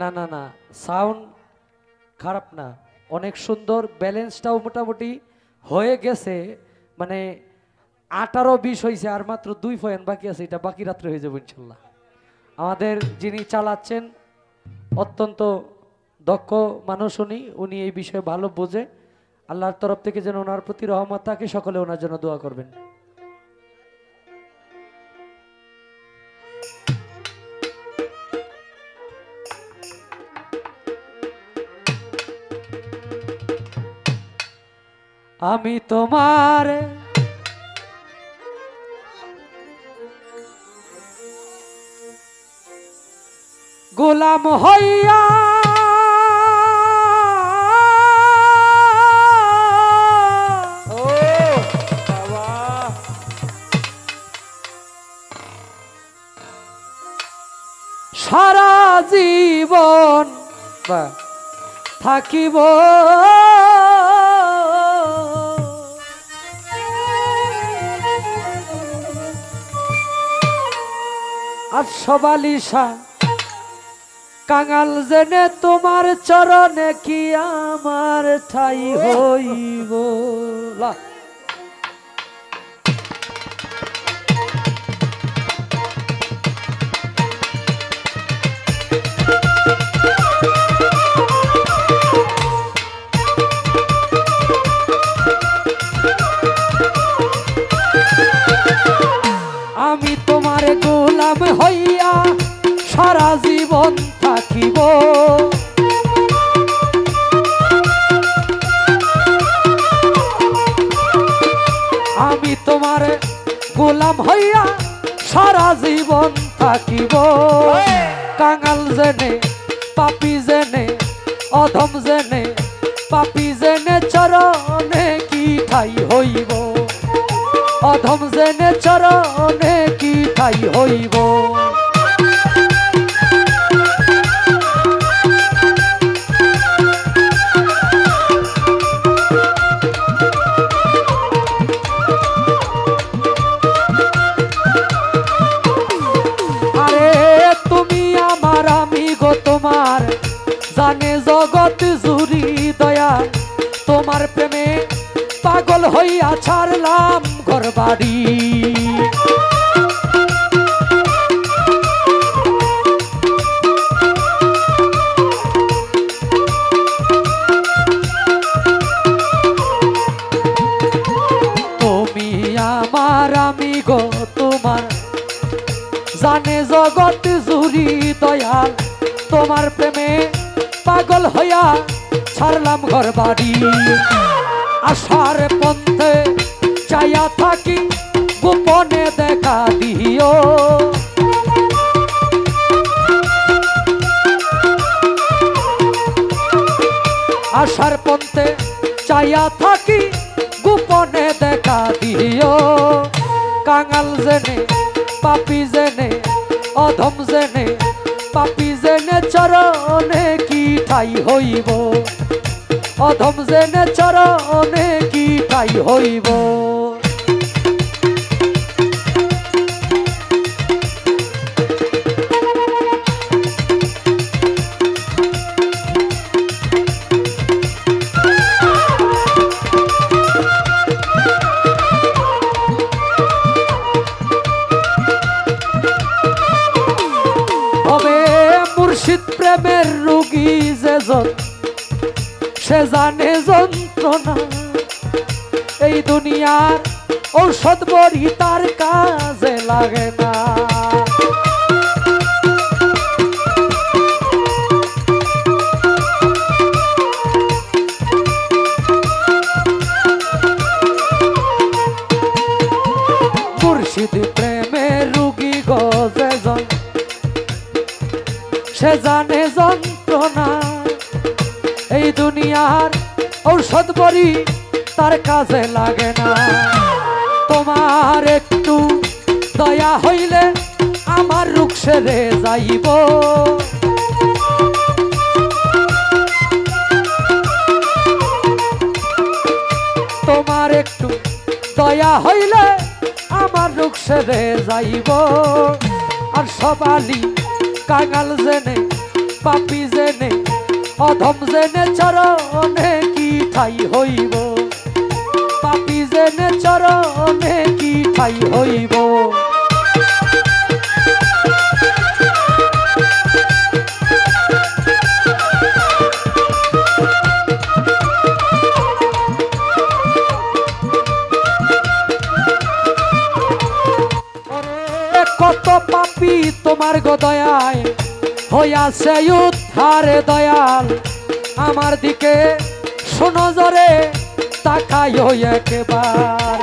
না না না, সাউন্ড খারাপ না, অনেক সুন্দর, ব্যালেন্সটাও মোটামুটি হয়ে গেছে। মানে 18-20 হয়েছে, আর মাত্র 2 পয়েন্ট বাকি আছে, এটা বাকি রাত্রে হয়ে যাবে ইনশাল্লাহ। আমাদের যিনি চালাচ্ছেন অত্যন্ত দক্ষ মানুষ, উনি এই বিষয়ে ভালো বোঝে। আল্লাহর তরফ থেকে যেন ওনার প্রতি রহমত থাকে, সকলে ওনার জন্য দোয়া করবেন। আমি তোমার গোলাম হইয়া সারা জীবন থাকিব, আর সবালিশা কাঙাল জেনে তোমার চরণে কি আমার ঠাই হইব। আমি তোমার গোলাম হইয়া সারা জীবন থাকিব, আমি তোমার গোলাম হইয়া সারা জীবন থাকিব। কাঙাল জেনে পাপি জেনে অধম জেনে পাপি জেনে চরণে কি ঠাই হইব, অধম জেনে চরণে কি ঠাই হইব। আরে তুমি আমার, আমি গো তোমার, জানে জগৎ জুড়ি দয়া, তোমার প্রেমে পাগল হইয়া ছাড়লাম ঘর বাড়ি। তুমি আমার, আমি গো তোমার, জানে জগৎ জুড়ি দয়াল, তোমার প্রেমে পাগল হইয়া ছাড়লাম ঘর বাড়ি। আশার পন্থে চাইয়া থাকি, গোপনে দেখা দিও, আশার পন্থে চাইয়া থাকি, গোপনে দেখা দিও। কাঙাল জেনে পাপি জেনে অধম জেনে পাপি জেনে চরণে কি ঠাই হইব, অধম জেনে চরণে কি ঠাই হইব। হবে মুর্শিদ প্রেমের রোগী যেজন, সে জানে যন্ত্রণা, এই দুনিয়ার ঔষধ বড়ি তার কাজে লাগে না। মুর্শিদ প্রেমের রোগী গো যেজন, সে জানে যন্ত্রণা, এই দুনিয়ার ঔষধ বড়ি তার কাজে লাগে না। তোমার একটু দয়া হইলে আমার রোগ সেরে যাইব, তোমার একটু দয়া হইলে আমার রোগ সেরে যাইব। আর সবালি কাঙাল জেনে পাপি জেনে অধম জেনে চরণে কি ঠাই হইব, পাপি জেনে চরণে কি ঠাই হইব। কত পাপী তোমার গো দয়ায় হইয়াছে উদ্ধার দয়াল, আমার দিকে শোনো জরে তাকাই একবার।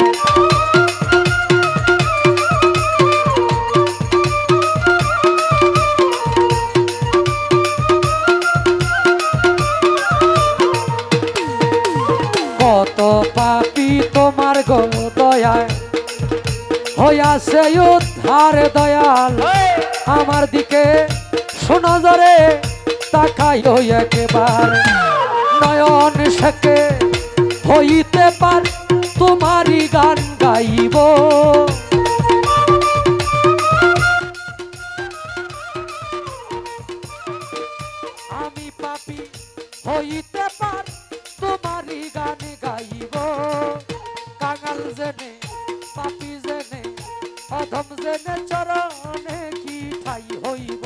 কত পাপী তোমার গো দয়ায় হইয়াছে উদ্ধার দয়াল, আমার দিকে শোনো জরে তাকাই একবার। নয়ন শেখে হইতে পার তোমারই গান গাইব, আমি পাপী হইতে পার তোমারই গান গাইব। কাঙাল জেনে পাপি জেনে অধম জেনে চরণে কি ঠাই হইব,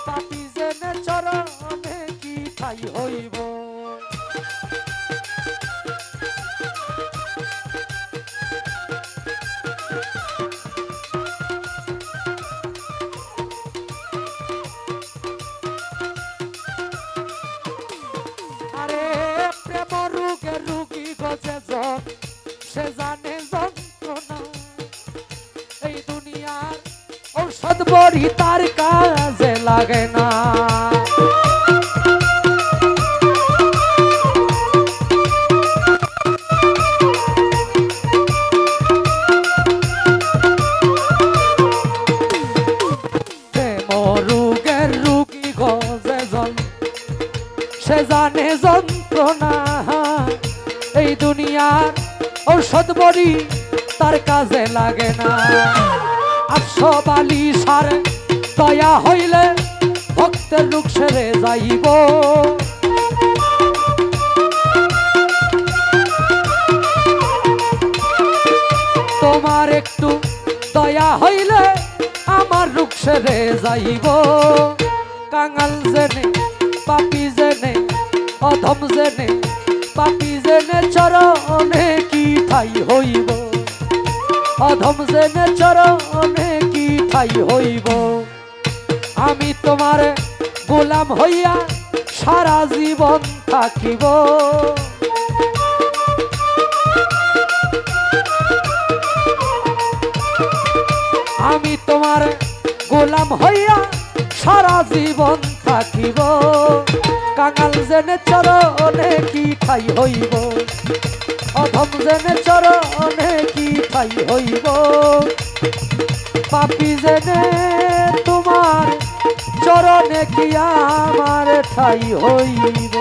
পাপি জেনে চরণে কি ঠাই হইব। আরে প্রেম রোগে রুগী গজে জন সে জানে যন্ত্রণা, এই দুনিয়ার ঔষধ বড়ি তার কাজে লাগে না। প্রেম রোগের রুগী গজে জন সে জানে যন্ত্রণা, এই দুনিয়ার ঔষধ বড়ি তার কাজে লাগে না। 842 সার দয়া হইলে ভক্তের লোক সেরে যাইব, তোমার একটু দয়া হইলে আমার রূপ সেরে যাইব। কাঙাল জেনে পাপি জেনে অধম জেনে পাপি জেনে চরণে কি ঠাই হইব, অধম জেনে চরণে কি ঠাই হইব। আমি তোমার গোলাম হইয়া সারা জীবন থাকিব, আমি তোমার গোলাম হইয়া সারা জীবন থাকিব। কাঙাল জেনে চরণে কি ঠাই হইব, অধম জেনে চরণে কি ঠাই হইব, পাপি জেনে তোমার চরণে কি আমার ঠাই হইব।